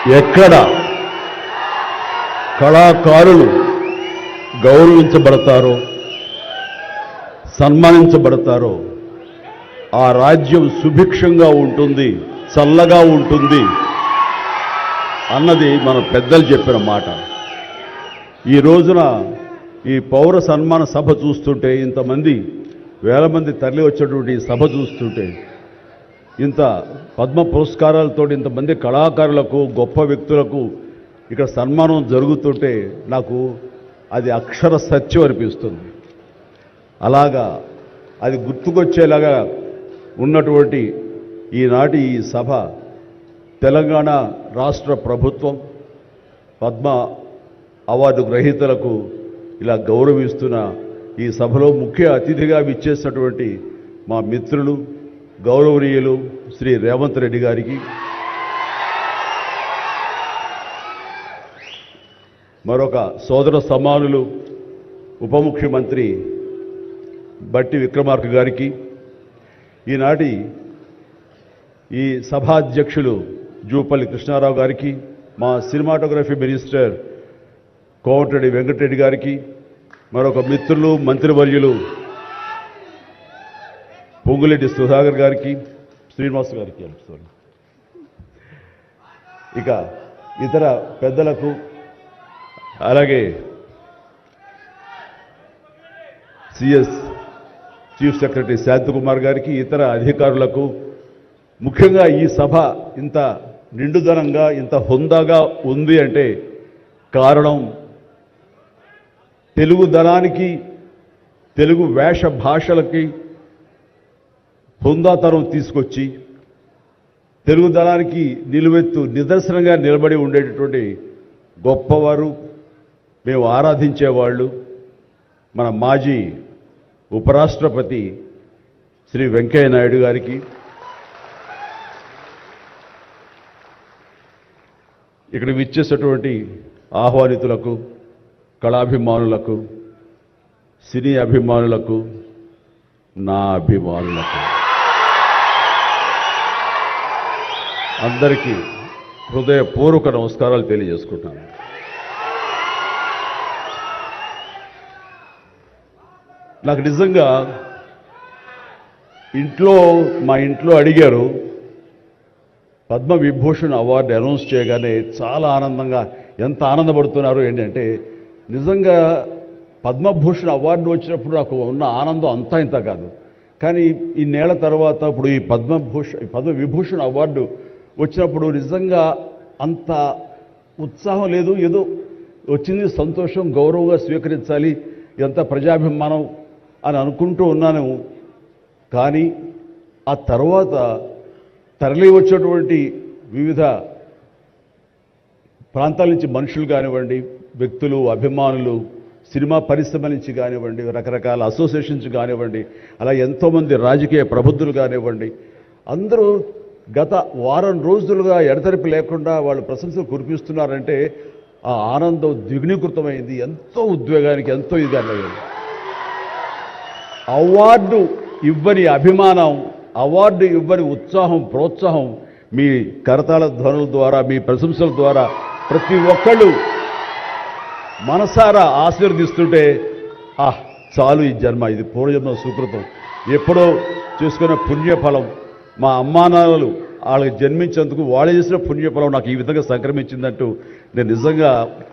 ఎక్కడ కళాకారులు గౌరవించబడతారో సన్మానించబడతారో ఆ రాజ్యం సుభిక్షంగా ఉంటుంది, చల్లగా ఉంటుంది అన్నది మన పెద్దలు చెప్పిన మాట. ఈ రోజున ఈ పౌర సన్మాన సభ చూస్తుంటే, ఇంతమంది వేల మంది తరలి వచ్చేటువంటి సభ చూస్తుంటే, ఇంత పద్మ పురస్కారాలతో ఇంతమంది కళాకారులకు గొప్ప వ్యక్తులకు ఇక్కడ సన్మానం జరుగుతుంటే నాకు అది అక్షర సత్యం అనిపిస్తుంది. అలాగా అది గుర్తుకొచ్చేలాగా ఉన్నటువంటి ఈనాటి ఈ సభ తెలంగాణ రాష్ట్ర ప్రభుత్వం పద్మ అవార్డు గ్రహీతలకు ఇలా గౌరవిస్తున్న ఈ సభలో ముఖ్య అతిథిగా విచ్చేసినటువంటి మా మిత్రులు గౌరవనీయులు శ్రీ రేవంత్ రెడ్డి గారికి, మరొక సోదర సమానులు ఉప ముఖ్యమంత్రి బట్టి విక్రమార్క గారికి, ఈనాటి ఈ సభాధ్యక్షులు జూపల్లి కృష్ణారావు గారికి, మా సినిమాటోగ్రఫీ మినిస్టర్ కోమటిరెడ్డి వెంకటరెడ్డి గారికి, మరొక మిత్రులు మంత్రివర్యులు పొంగులేటి సుధాకర్ గారికి, శ్రీనివాస్ గారికి, ఇక ఇతర పెద్దలకు, అలాగే సిఎస్ చీఫ్ సెక్రటరీ శాంతకుమార్ గారికి, ఇతర అధికారులకు, ముఖ్యంగా ఈ సభ ఇంత నిండుదనంగా ఇంత హుందాగా ఉంది అంటే కారణం తెలుగుదనానికి, తెలుగు వేష భాషలకి హుందాతనం తీసుకొచ్చి తెలుగుదనానికి నిలువెత్తు నిదర్శనంగా నిలబడి ఉండేటటువంటి గొప్పవారు, మేము ఆరాధించేవాళ్ళు మన మాజీ ఉపరాష్ట్రపతి శ్రీ వెంకయ్య నాయుడు గారికి, ఇక్కడ విచ్చేసేటువంటి ఆహ్వానితులకు, కళాభిమానులకు, సినీ అభిమానులకు, నా అభిమానులకు అందరికీ హృదయపూర్వక నమస్కారాలు తెలియజేసుకుంటాను. నాకు నిజంగా మా ఇంట్లో అడిగారు, పద్మ విభూషణ్ అవార్డు అనౌన్స్ చేయగానే చాలా ఆనందంగా, ఎంత ఆనందపడుతున్నారు ఏంటంటే, నిజంగా పద్మభూషణ్ అవార్డు వచ్చినప్పుడు నాకు ఉన్న ఆనందం అంతా ఇంత కాదు. కానీ ఇన్నేళ్ల తర్వాత ఇప్పుడు ఈ పద్మ విభూషణ్ అవార్డు వచ్చినప్పుడు నిజంగా అంత ఉత్సాహం లేదు. ఏదో వచ్చింది, సంతోషం, గౌరవంగా స్వీకరించాలి, ఎంత ప్రజాభిమానం అని అనుకుంటూ ఉన్నాను. కానీ ఆ తర్వాత తరలి వచ్చేటువంటి వివిధ ప్రాంతాల నుంచి మనుషులు కానివ్వండి, వ్యక్తులు, అభిమానులు, సినిమా పరిశ్రమ నుంచి కానివ్వండి, రకరకాల అసోసియేషన్స్ కానివ్వండి, అలా ఎంతోమంది రాజకీయ ప్రబుద్ధులు కానివ్వండి, అందరూ గత వారం రోజులుగా ఎడతెరిపి లేకుండా వాళ్ళు ప్రశంసలు కురిపిస్తున్నారంటే ఆ ఆనందం ద్విగుణీకృతమైంది. ఎంతో ఉద్వేగానికి, ఎంతో ఇదిగా అవార్డు ఇవ్వని అభిమానం, అవార్డు ఇవ్వని ఉత్సాహం, ప్రోత్సాహం మీ కరతాళ ధ్వనుల ద్వారా, మీ ప్రశంసల ద్వారా ప్రతి ఒక్కళ్ళు మనసారా ఆశీర్వదిస్తుంటే చాలు, ఈ జన్మ, ఇది పూర్వజన్మ సుకృతం, ఎప్పుడో చేసుకున్న పుణ్యఫలం, మా అమ్మానాన్నలు వాళ్ళకి జన్మించేందుకు వాళ్ళు చేసిన పుణ్యఫలం నాకు ఈ విధంగా సంక్రమించిందంటూ నేను నిజంగా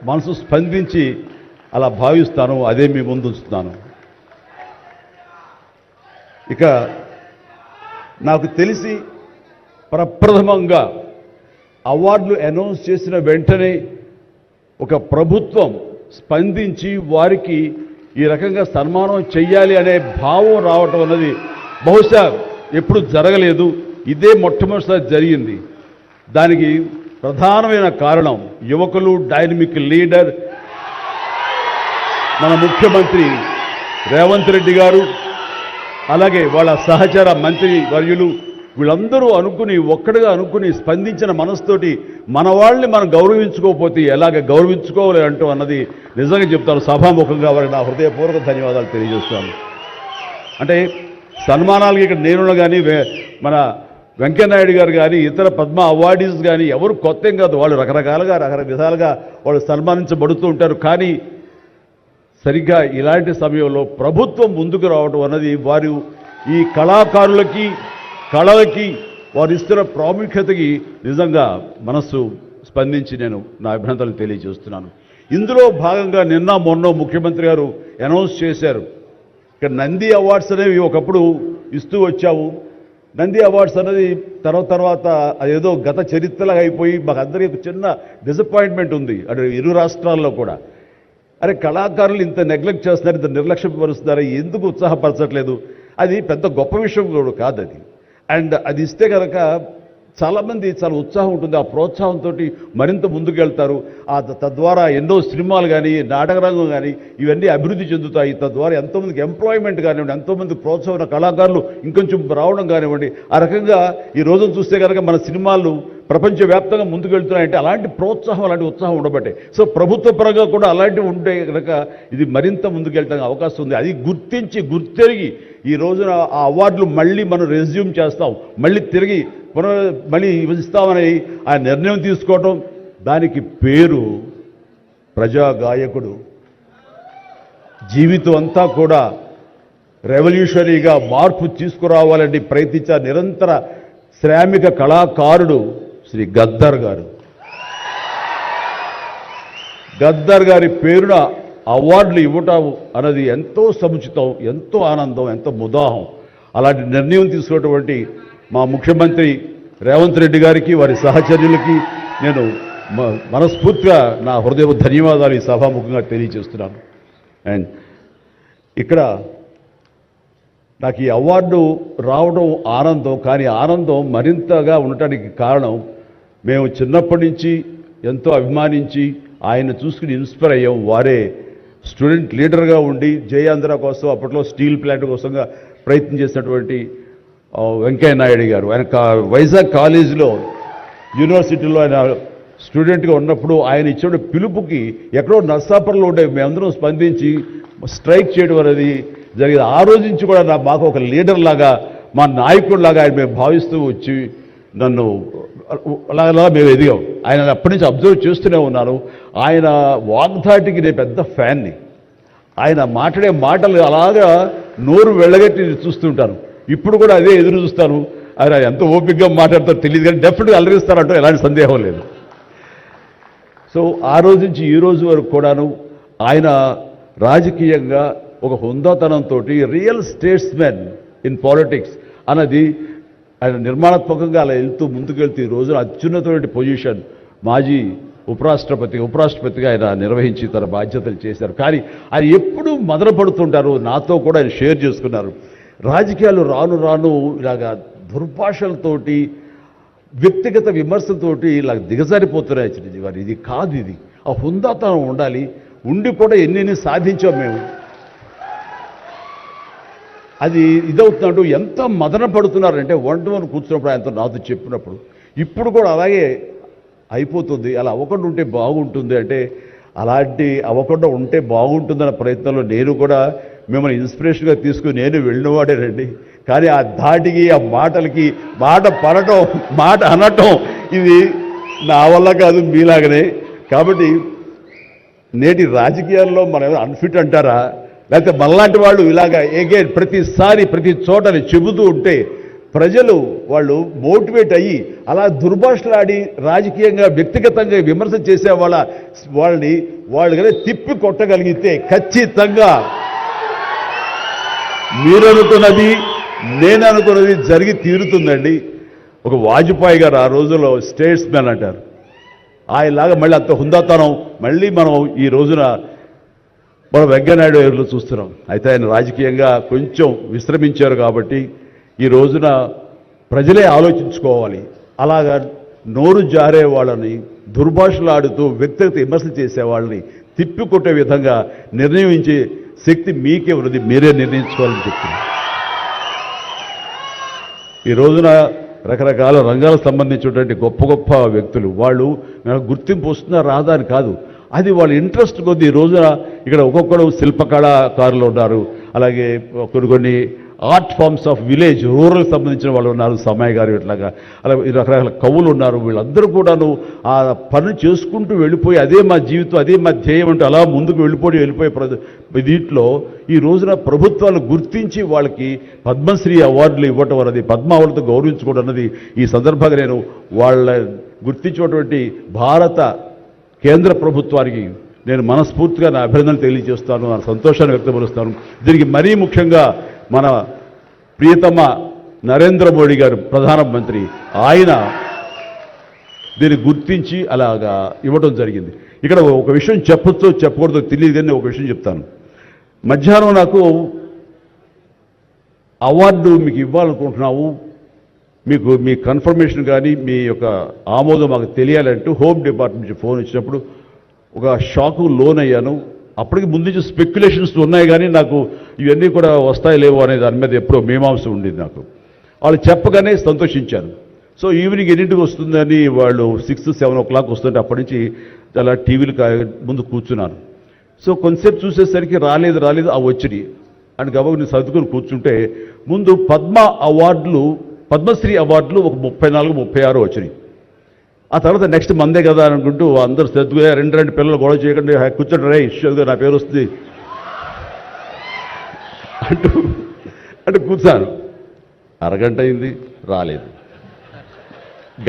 మనసు స్పందించి అలా భావిస్తాను. అదే మీ ముందు ఉంచుతున్నాను. ఇక నాకు తెలిసి ప్రప్రథమంగా అవార్డులు అనౌన్స్ చేసిన వెంటనే ఒక ప్రభుత్వం స్పందించి వారికి ఈ రకంగా సన్మానం చెయ్యాలి అనే భావం రావటం అన్నది బహుశా ఎప్పుడు జరగలేదు. ఇదే మొట్టమొదటిసారి జరిగింది. దానికి ప్రధానమైన కారణం యువకులు, డైనమిక్ లీడర్ మన ముఖ్యమంత్రి రేవంత్ రెడ్డి గారు, అలాగే వాళ్ళ సహచర మంత్రి వర్యులు, వీళ్ళందరూ ఒక్కడిగా అనుకుని స్పందించిన మనసుతోటి మన వాళ్ళని మనం గౌరవించుకోకపోతే ఎలాగ గౌరవించుకోవాలి అంటూ అన్నది నిజంగా చెప్తాను. సభాముఖంగా వారికి నా హృదయపూర్వక ధన్యవాదాలు తెలియజేస్తాను. అంటే సన్మానాలకి ఇక్కడ నేనున్న కానీ మన వెంకయ్యనాయుడు గారు కానీ ఇతర పద్మ అవార్డీస్ కానీ ఎవరు కొత్త ఏం కాదు, వాళ్ళు రకరకాలుగా విధాలుగా వాళ్ళు సన్మానించబడుతూ ఉంటారు. కానీ సరిగ్గా ఇలాంటి సమయంలో ప్రభుత్వం ముందుకు రావడం అన్నది వారు ఈ కళాకారులకి కళలకి వారు ఇస్తున్న ప్రాముఖ్యతకి నిజంగా మనస్సు స్పందించి నేను నా అభినందనలు తెలియజేస్తున్నాను. ఇందులో భాగంగా నిన్న మొన్న ముఖ్యమంత్రి గారు అనౌన్స్ చేశారు, ఇక్కడ నంది అవార్డ్స్ అనేవి ఒకప్పుడు ఇస్తూ వచ్చాము. నంది అవార్డ్స్ అనేది తర్వాత అదేదో గత చరిత్రలాగా అయిపోయి మాకు అందరికీ చిన్న డిసప్పాయింట్మెంట్ ఉంది అటు ఇరు రాష్ట్రాల్లో కూడా. అరే కళాకారులు ఇంత నెగ్లెక్ట్ చేస్తున్నారు, ఇంత నిర్లక్ష్యపరుస్తున్నారు, ఎందుకు ఉత్సాహపరచట్లేదు? అది పెద్ద గొప్ప విషయం కూడా కాదు అది. అండ్ అది ఇస్తే కనుక చాలామంది చాలా ఉత్సాహం ఉంటుంది, ఆ ప్రోత్సాహంతో మరింత ముందుకెళ్తారు. తద్వారా ఎన్నో సినిమాలు కానీ నాటకరంగం కానీ ఇవన్నీ అభివృద్ధి చెందుతాయి. తద్వారా ఎంతోమందికి ఎంప్లాయ్మెంట్ కానివ్వండి, ఎంతోమంది ప్రోత్సాహం కళాకారులు ఇంకొంచెం రావడం కానివ్వండి. ఆ రకంగా ఈ రోజును చూస్తే కనుక మన సినిమాలు ప్రపంచవ్యాప్తంగా ముందుకెళ్తున్నాయంటే అలాంటి ప్రోత్సాహం అలాంటి ఉత్సాహం ఉండబట్టే. సో ప్రభుత్వ పరంగా కూడా అలాంటివి ఉంటే కనుక ఇది మరింత ముందుకెళ్ళడానికి అవకాశం ఉంది. అది గుర్తెరిగి ఈ రోజున ఆ అవార్డులు మళ్ళీ మనం రెజ్యూమ్ చేస్తాం, మళ్ళీ తిరిగి మళ్ళీ ఇస్తామని ఆ నిర్ణయం తీసుకోవటం, దానికి పేరు ప్రజాగాయకుడు. జీవితం అంతా కూడా రెవల్యూషనరీగా మార్పు తీసుకురావాలని ప్రయత్నించే నిరంతర శ్రామిక కళాకారుడు శ్రీ గద్దర్ గారు. గద్దర్ గారి పేరున అవార్డులు ఇవ్వటం అన్నది ఎంతో సముచితం, ఎంతో ఆనందం, ఎంతో ముదాహం. అలాంటి నిర్ణయం తీసుకున్నటువంటి మా ముఖ్యమంత్రి రేవంత్ రెడ్డి గారికి వారి సహచర్యులకి నేను మనస్ఫూర్తిగా నా హృదయ ధన్యవాదాలు ఈ సభాముఖంగా తెలియజేస్తున్నాను. అండ్ ఇక్కడ నాకు ఈ అవార్డు రావడం ఆనందం, కానీ ఆనందం మరింతగా ఉండటానికి కారణం మేము చిన్నప్పటి నుంచి ఎంతో అభిమానించి ఆయన చూసుకుని ఇన్స్పైర్ అయ్యాం. వారే స్టూడెంట్ లీడర్గా ఉండి జయాంధ్ర కోసం అప్పట్లో స్టీల్ ప్లాంట్ కోసంగా ప్రయత్నం చేసినటువంటి వెంకయ్యనాయుడు గారు. ఆయన వైజాగ్ కాలేజీలో యూనివర్సిటీలో ఆయన స్టూడెంట్గా ఉన్నప్పుడు ఆయన ఇచ్చిన పిలుపుకి ఎక్కడో నర్సాపురంలో ఉండే మేమందరం స్పందించి స్ట్రైక్ చేయడం అనేది జరిగింది. ఆ రోజు నుంచి కూడా మాకు ఒక లీడర్ లాగా, మా నాయకుడిలాగా ఆయన మేము భావిస్తూ వచ్చి నన్ను అలా మేము ఎదిగాం. ఆయన అప్పటి నుంచి అబ్జర్వ్ చేస్తూనే ఉన్నాను. ఆయన వాగ్దాటికి నేను పెద్ద ఫ్యాన్ని. ఆయన మాట్లాడే మాటలు అలాగా నోరు వెళ్ళగట్టి చూస్తుంటాను. ఇప్పుడు కూడా అదే ఎదురు చూస్తాను. ఆయన ఎంత ఓపికగా మాట్లాడతారో తెలియదు, కానీ డెఫినెట్గా అలరిస్తారంటూ ఎలాంటి సందేహం లేదు. సో ఆ రోజు నుంచి ఈ రోజు వరకు కూడాను ఆయన రాజకీయంగా ఒక హుందాతనంతో రియల్ స్టేట్స్మెన్ ఇన్ పాలిటిక్స్ అన్నది ఆయన నిర్మాణాత్మకంగా అలా ముందుకెళ్తూ ఈ రోజున అత్యున్నతమైన పొజిషన్ మాజీ ఉపరాష్ట్రపతిగా ఆయన నిర్వహించి తన బాధ్యతలు చేశారు. కానీ ఆయన ఎప్పుడూ మదన పడుతుంటారు. నాతో కూడా ఆయన షేర్ చేసుకున్నారు. రాజకీయాలు రాను ఇలాగా దుర్భాషలతోటి వ్యక్తిగత విమర్శలతోటి ఇలా దిగజారిపోతున్నాయి చిరంజీవి గారు. ఇది కాదు, ఇది ఆ హుందాతనం ఉండాలి. ఉండి కూడా ఎన్ని సాధించాం మేము. అది ఇదవుతున్నట్టు ఎంత మదన పడుతున్నారంటే వన్ కూర్చున్నప్పుడు ఆయనతో నాతో చెప్పినప్పుడు ఇప్పుడు కూడా అలాగే అయిపోతుంది. అలా అవ్వకుండా ఉంటే బాగుంటుంది అంటే అలాంటి అవ్వకుండా ఉంటే బాగుంటుందన్న ప్రయత్నంలో నేను కూడా మిమ్మల్ని ఇన్స్పిరేషన్గా తీసుకుని నేను వెళ్ళినవాడేనండి. కానీ ఆ ధాటికి ఆ మాటలకి మాట పడటం మాట అనటం ఇది నా వల్ల కాదు, మీలాగనే. కాబట్టి నేటి రాజకీయాల్లో మనం అన్ఫిట్ అంటారా, లేకపోతే మనలాంటి వాళ్ళు ఇలాగా ఎగైన్ ప్రతిసారి ప్రతి చోటని చెబుతూ ఉంటే ప్రజలు వాళ్ళు మోటివేట్ అయ్యి అలా దుర్భాషలాడి రాజకీయంగా వ్యక్తిగతంగా విమర్శ చేసే వాళ్ళని కానీ తిప్పి కొట్టగలిగితే ఖచ్చితంగా మీరనుకున్నది నేను అనుకున్నది జరిగి తీరుతుందండి. ఒక వాజ్పేయి గారు ఆ రోజుల్లో స్టేట్స్మెన్ అంటారు. ఆయనలాగా మళ్ళీ అంత హుందాతనం మళ్ళీ మనం ఈ రోజున మనం వెంకయ్యనాయుడు గారిలో చూస్తున్నాం. అయితే ఆయన రాజకీయంగా కొంచెం విశ్రమించారు కాబట్టి ఈ రోజున ప్రజలే ఆలోచించుకోవాలి. అలాగా నోరు జారే వాళ్ళని దుర్భాషలాడుతూ వ్యక్తిగత విమర్శలు చేసేవాళ్ళని తిప్పికొట్టే విధంగా నిర్ణయించే శక్తి మీకే ఉన్నది, మీరే నిర్ణయించుకోవాలని చెప్తున్నారు. ఈ రోజున రకరకాల రంగాలకు సంబంధించినటువంటి గొప్ప గొప్ప వ్యక్తులు వాళ్ళు గుర్తింపు వస్తున్నా రాదా అని కాదు, అది వాళ్ళ ఇంట్రెస్ట్ కొద్ది. ఈ రోజున ఇక్కడ ఒక్కొక్కరు శిల్పకళాకారులు ఉన్నారు, అలాగే కొన్ని art forms of village rural సంబంధించిన వాళ్ళు ఉన్నారు, సమయ గారు ఇట్లాగా అలా రకరకాల కవులు ఉన్నారు. వీళ్ళందరూ కూడాను ఆ పని చేసుకుంటూ వెళ్ళిపోయి అదే మా జీవితం, అదే మా ధ్యేయం అంటూ అలా ముందుకు వెళ్ళిపోయే దీంట్లో ఈ రోజున ప్రభుత్వాలు గుర్తించి వాళ్ళకి పద్మశ్రీ అవార్డులు ఇవ్వటం అన్నది, పద్మ అవార్డుతో గౌరవించుకోవడం అన్నది ఈ సందర్భంగా నేను వాళ్ళ గుర్తించినటువంటి భారత కేంద్ర ప్రభుత్వానికి నేను మనస్ఫూర్తిగా నా అభినందనలు తెలియజేస్తాను, నా సంతోషాన్ని వ్యక్తపరుస్తాను. దీనికి మరీ ముఖ్యంగా మన ప్రియతమ నరేంద్ర మోడీ గారు ప్రధానమంత్రి, ఆయన దీన్ని గుర్తించి అలాగా ఇవ్వడం జరిగింది. ఇక్కడ ఒక విషయం చెప్పొచ్చో చెప్పకూడదో తెలియదు కానీ ఒక విషయం చెప్తాను. మధ్యాహ్నం నాకు అవార్డు మీకు ఇవ్వాలనుకుంటున్నాము, మీకు మీ కన్ఫర్మేషన్ కానీ మీ యొక్క ఆమోదం మాకు తెలియాలంటూ హోమ్ డిపార్ట్మెంట్ నుంచి ఫోన్ ఇచ్చినప్పుడు ఒక షాకు లోన్ అయ్యాను. అప్పటికి ముందు నుంచి స్పెక్యులేషన్స్ ఉన్నాయి కానీ నాకు ఇవన్నీ కూడా వస్తాయి లేవో అనే దాని మీద ఎప్పుడో మీమాంస ఉండేది నాకు. వాళ్ళు చెప్పగానే సంతోషించాను. సో ఈవినింగ్ ఎన్నింటికి వస్తుందని వాళ్ళు 6-7 o'clock వస్తుంటే అప్పటి నుంచి అలా టీవీలు ముందు కూర్చున్నాను. సో కొంతసేపు చూసేసరికి రాలేదు ఆ వచ్చినాయి అని గబగబా నేను సర్దుకొని కూర్చుంటే ముందు పద్మశ్రీ అవార్డులు ఒక 34-36 వచ్చినాయి. ఆ తర్వాత నెక్స్ట్ మందే కదా అనుకుంటూ అందరూ సర్దుగా రెండు పిల్లలు గొడవ చేయకుండా కూర్చోండి రే ఇష్యూగా నా పేరు వస్తుంది అంటూ కూర్చాను. అరగంట అయింది రాలేదు,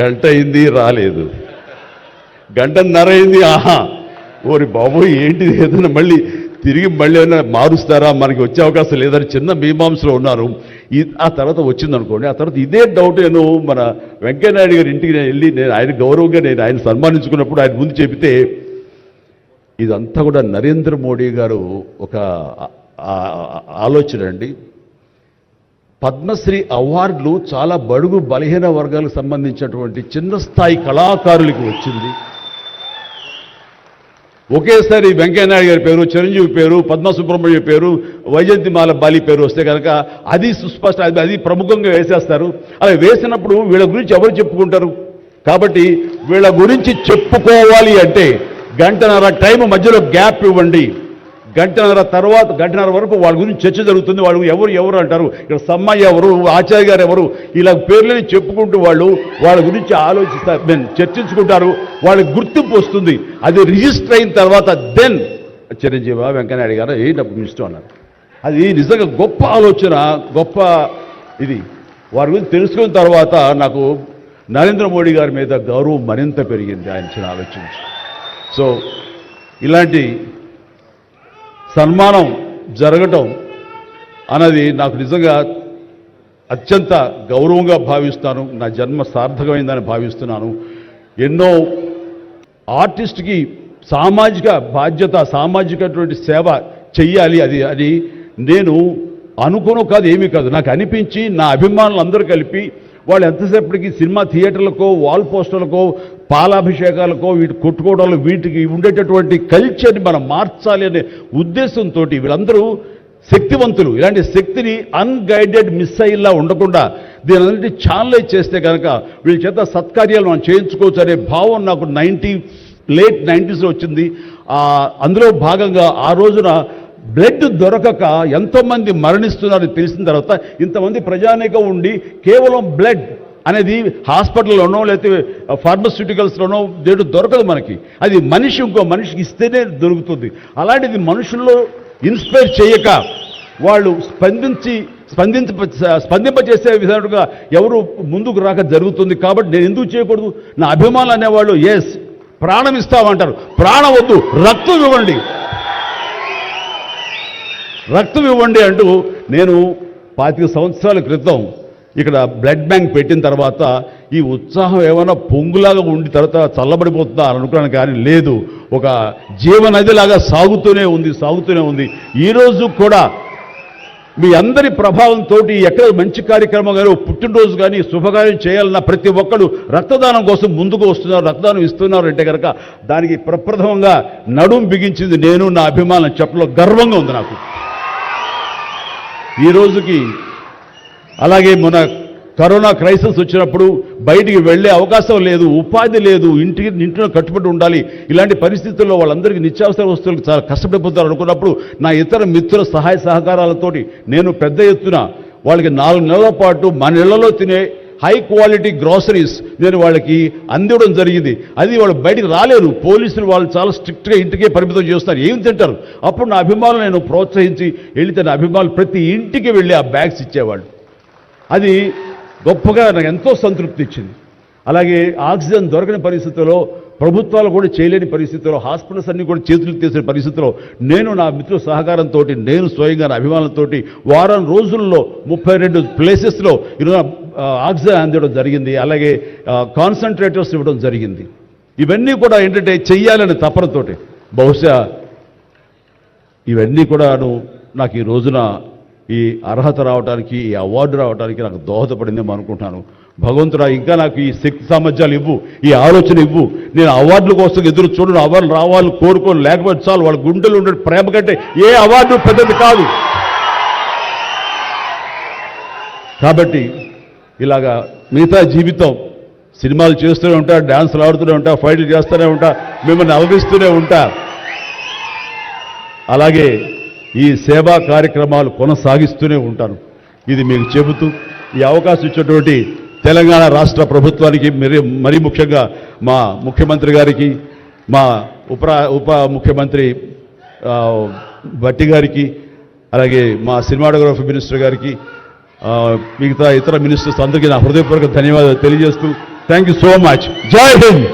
గంట అయింది రాలేదు, గంటన్నర అయింది. ఆహా ఓరి బాబు ఏంటిది, ఏదైనా తిరిగి ఏమైనా మారుస్తారా, మనకి వచ్చే అవకాశం లేదని చిన్న మీమాంసలో ఉన్నారు. ఆ తర్వాత వచ్చిందనుకోండి. ఆ తర్వాత ఇదే డౌట్ నేను మన వెంకయ్యనాయుడు గారి ఇంటికి వెళ్ళి నేను ఆయన గౌరవంగా ఆయన సన్మానించుకున్నప్పుడు ఆయన ముందు చెబితే ఇదంతా కూడా నరేంద్ర మోడీ గారు ఒక ఆలోచన అండి. పద్మశ్రీ అవార్డులు చాలా బడుగు బలహీన వర్గాలకు సంబంధించినటువంటి చిన్న స్థాయి కళాకారులకు వచ్చింది. ఒకేసారి వెంకయ్యనాయుడు గారి పేరు, చిరంజీవి పేరు, పద్మ సుబ్రహ్మణ్యం పేరు, వైజయంతిమాల బాలి పేరు వస్తే కనుక అది సుస్పష్ట, అది ప్రముఖంగా వేసేస్తారు. అలా వేసినప్పుడు వీళ్ళ గురించి ఎవరు చెప్పుకుంటారు? కాబట్టి వీళ్ళ గురించి చెప్పుకోవాలి అంటే గంటన్నర టైం మధ్యలో గ్యాప్ ఇవ్వండి. గంటన్నర వరకు వాళ్ళ గురించి చర్చ జరుగుతుంది. వాళ్ళు ఎవరు అంటారు, ఇక్కడ సమ్మయ్య ఎవరు, ఆచార్య గారు ఎవరు, ఇలా పేర్లని చెప్పుకుంటూ వాళ్ళ గురించి ఆలోచిస్తారు, చర్చించుకుంటారు. వాళ్ళకి గుర్తింపు వస్తుంది. అది రిజిస్టర్ అయిన తర్వాత దెన్ చిరంజీవి వెంకయ్యనాయుడు గారు ఏంటప్పుడు ఇష్టం అన్నారు. అది నిజంగా గొప్ప ఆలోచన, గొప్ప ఇది. వారి గురించి తెలుసుకున్న తర్వాత నాకు నరేంద్ర మోడీ గారి మీద గౌరవం మరింత పెరిగింది ఆయన చిన్న ఆలోచించి. సో ఇలాంటి సన్మానం జరగటం అన్నది నాకు నిజంగా అత్యంత గౌరవంగా భావిస్తాను. నా జన్మ సార్థకమైందని భావిస్తున్నాను. ఎన్నో ఆర్టిస్ట్కి సామాజిక బాధ్యత, సామాజికటువంటి సేవ చెయ్యాలి. అది నేను అనుకోను కాదు, ఏమీ కాదు, నాకు అనిపించి నా అభిమానులు అందరూ కలిపి వాళ్ళు ఎంతసేపటికి సినిమా థియేటర్లకో వాల్ పోస్టర్లకో పాలాభిషేకాలకో వీటి కొట్టుకోవడాలు వీటికి ఉండేటటువంటి కల్చర్ని మనం మార్చాలి అనే ఉద్దేశంతో వీళ్ళందరూ శక్తివంతులు. ఇలాంటి శక్తిని అన్గైడెడ్ మిస్సైల్లా ఉండకుండా దీని అన్నింటి ఛానలైజ్ చేస్తే కనుక వీళ్ళ చేత సత్కార్యాలు మనం చేయించుకోవచ్చు అనే భావం నాకు లేట్ 90s వచ్చింది. అందులో భాగంగా ఆ రోజున బ్లడ్ దొరకక ఎంతోమంది మరణిస్తున్నారని తెలిసిన తర్వాత ఇంతమంది ప్రజానీకం ఉండి కేవలం బ్లడ్ అనేది హాస్పిటల్లోనో లేకపోతే ఫార్మస్యూటికల్స్లోనో దేడు దొరకదు మనకి. అది మనిషి ఇంకో మనిషికి ఇస్తేనే దొరుకుతుంది. అలాంటిది మనుషుల్లో ఇన్స్పైర్ చేయక వాళ్ళు స్పందింపచేసే విధంగా ఎవరు ముందుకు రాక జరుగుతుంది. కాబట్టి నేను ఎందుకు చేయకూడదు? నా అభిమానులు అనేవాళ్ళు ఎస్ ప్రాణం ఇస్తామంటారు. ప్రాణం వద్దు, రక్తం ఇవ్వండి అంటూ నేను 25 సంవత్సరాల క్రితం ఇక్కడ బ్లడ్ బ్యాంక్ పెట్టిన తర్వాత ఈ ఉత్సాహం ఏమైనా పొంగులాగా ఉండి తర్వాత చల్లబడిపోతుందా అని అనుకున్నాను. కానీ లేదు, ఒక జీవనదిలాగా సాగుతూనే ఉంది. ఈరోజు కూడా మీ అందరి ప్రభావంతో ఎక్కడ మంచి కార్యక్రమం కానీ పుట్టినరోజు కానీ శుభకార్యం చేయాలన్న ప్రతి ఒక్కరు రక్తదానం కోసం ముందుకు వస్తున్నారు, రక్తదానం ఇస్తున్నారు అంటే కనుక దానికి ప్రప్రథమంగా నడుం బిగించింది నేను, నా అభిమానం చెప్పలో గర్వంగా ఉంది నాకు ఈ రోజుకి. అలాగే మన కరోనా క్రైసిస్ వచ్చినప్పుడు బయటికి వెళ్ళే అవకాశం లేదు, ఉపాధి లేదు, ఇంట్లో కట్టుబడి ఉండాలి. ఇలాంటి పరిస్థితుల్లో వాళ్ళందరికీ నిత్యావసర వస్తువులకు చాలా కష్టపడిపోతారు అనుకున్నప్పుడు నా ఇతర మిత్రుల సహాయ సహకారాలతోటి నేను పెద్ద ఎత్తున వాళ్ళకి 4 నెలల పాటు మన ఇళ్లలో తినే హై క్వాలిటీ గ్రాసరీస్ నేను వాళ్ళకి అందివ్వడం జరిగింది. అది వాళ్ళు బయటికి రాలేరు, పోలీసులు వాళ్ళు చాలా స్ట్రిక్ట్గా ఇంటికే పరిమితం చేస్తారు, ఏం తింటారు. అప్పుడు నా అభిమానులు నేను ప్రోత్సహించి వెళితే నా అభిమానులు ప్రతి ఇంటికి వెళ్ళి ఆ బ్యాగ్స్ ఇచ్చేవాళ్ళు. అది గొప్పగా నాకు ఎంతో సంతృప్తి ఇచ్చింది. అలాగే ఆక్సిజన్ దొరకని పరిస్థితుల్లో, ప్రభుత్వాలు కూడా చేయలేని పరిస్థితుల్లో, హాస్పిటల్స్ అన్ని కూడా చేతులు తీసిన పరిస్థితుల్లో నేను నా మిత్రుల సహకారంతో, నేను స్వయంగా నా అభిమానులతో వారం రోజుల్లో 32 ప్లేసెస్లో ఈరోజు ఆక్సిజన్ అందివ్వడం జరిగింది. అలాగే కాన్సన్ట్రేటర్స్ ఇవ్వడం జరిగింది. ఇవన్నీ కూడా ఏంటంటే చెయ్యాలని తపనతోటి, బహుశా ఇవన్నీ కూడాను నాకు ఈ రోజున ఈ అర్హత రావడానికి, ఈ అవార్డు రావడానికి నాకు దోహదపడిందేమో అనుకుంటున్నాను. భగవంతుడా ఇంకా నాకు ఈ శక్తి సామర్థ్యాలు ఇవ్వు, ఈ ఆలోచన ఇవ్వు. నేను అవార్డుల కోసం ఎదురు చూడను, అవార్డులు రావాలని కోరుకోను, లేకపోతే చాలు. వాళ్ళ గుండెలు ఉండే ప్రేమ కంటే ఏ అవార్డు పెద్దది కాదు. కాబట్టి ఇలాగా మిగతా జీవితం సినిమాలు చేస్తూనే ఉంటా, డ్యాన్సులు ఆడుతూనే ఉంటా, ఫైట్లు చేస్తూనే ఉంటా, మిమ్మల్ని అలరిస్తూనే ఉంటా. అలాగే ఈ సేవా కార్యక్రమాలు కొనసాగిస్తూనే ఉంటాను. ఇది మీకు చెబుతూ ఈ అవకాశం ఇచ్చినటువంటి తెలంగాణ రాష్ట్ర ప్రభుత్వానికి, మరీ ముఖ్యంగా మా ముఖ్యమంత్రి గారికి, మా ఉప ముఖ్యమంత్రి భట్టి గారికి, అలాగే మా సినిమాటోగ్రఫీ మినిస్టర్ గారికి, మిగతా ఇతర మినిస్టర్స్ అందరికీ నా హృదయపూర్వక ధన్యవాదాలు తెలియజేస్తూ థ్యాంక్ యూ సో మచ్. జై హింద్.